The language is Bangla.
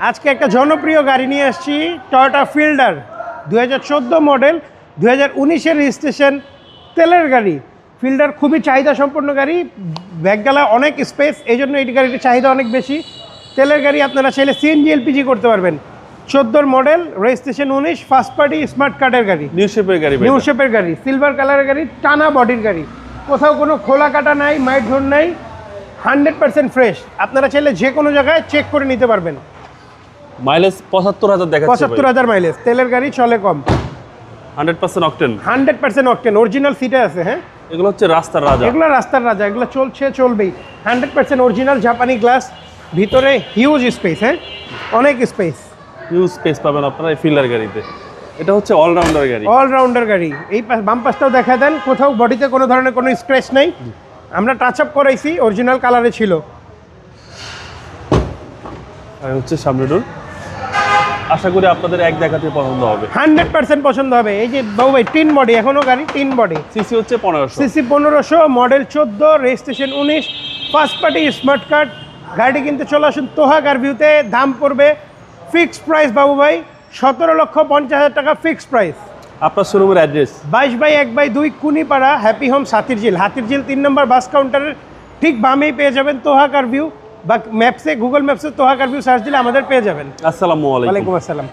আজকে একটা জনপ্রিয় গাড়ি নিয়ে আসছি, টয়োটা ফিল্ডার 2014 মডেল, 2019-এর রেজিস্ট্রেশন, তেলের গাড়ি। ফিল্ডার খুবই চাহিদা সম্পন্ন গাড়ি, ব্যাকগালা অনেক স্পেস, এই জন্য এই গাড়িটির চাহিদা অনেক বেশি। তেলের গাড়ি আপনারা চাইলে সিএনজি এলপিজি করতে পারবেন। 14 model, registration 19, first party smart কার্ডের গাড়ি, নিউ শেপের গাড়ি, নিউ শেপের গাড়ি, সিলভার কালারের গাড়ি, টানা বডির গাড়ি, কোথাও কোনো খোলা কাটা নাই, মাইট ধর নাই, 100% ফ্রেশ। আপনারা চাইলে যে কোনো জায়গায় চেক করে নিতে পারবেন। মাইলেজ 75,000 দেখাচ্ছে, 75,000 মাইলেজ, তেলের গাড়ি, চলে কম, 100% অকটেন, 100% অকটেন, অরিজিনাল সিটে আছে। হ্যাঁ, এগুলো হচ্ছে রাস্তার রাজা, এগুলো রাস্তার রাজা, এগুলো চলছে চলবেই। 100% অরিজিনাল জাপানি গ্লাস, ভিতরে হিউজ স্পেস, হ্যাঁ অনেক স্পেস, হিউজ স্পেস পাবেন আপনারা এই ফিল্ডার গাড়িতে। এটা হচ্ছে অলরাউন্ডার গাড়ি, অলরাউন্ডার গাড়ি। এই বাম পাশটাও দেখা দেন, কোথাও বডিতে কোনো ধরনের কোনো স্ক্র্যাচ নেই, আমরা টাচ আপ করাইছি, অরিজিনাল কালারে ছিল। আর হচ্ছে সামনে ডোর, আশা করি আপনাদের এক দেখাতে পছন্দ হবে, 100% পছন্দ হবে। এই যে বাবু ভাই, টিন বডি, এখনো গাড়ি টিন বডি, সিসি হচ্ছে 1500, CC 1500, model 14, registration 19, first party smart card. গাড়িটি কিনতে চলে আসুন তোহা কার ভিউতে। দাম পড়বে ফিক্সড প্রাইস বাবু ভাই, 17,50,000 টাকা ফিক্সড প্রাইস। আপনার শোরুমের address 22/1/2 Kunipara, happy Holmes, Hatirjheel. Hatirjheel 3 নম্বর বাস কাউন্টারের ঠিক বামেই পেয়ে যাবেন তোহা কার ভিউ, বা ম্যাপসে, গুগল ম্যাপসে তোহা কার ভিউ সার্চ দিলে আমাদের পেয়ে যাবেন। আসসালামু আলাইকুম। ওয়ালাইকুম আসসালাম।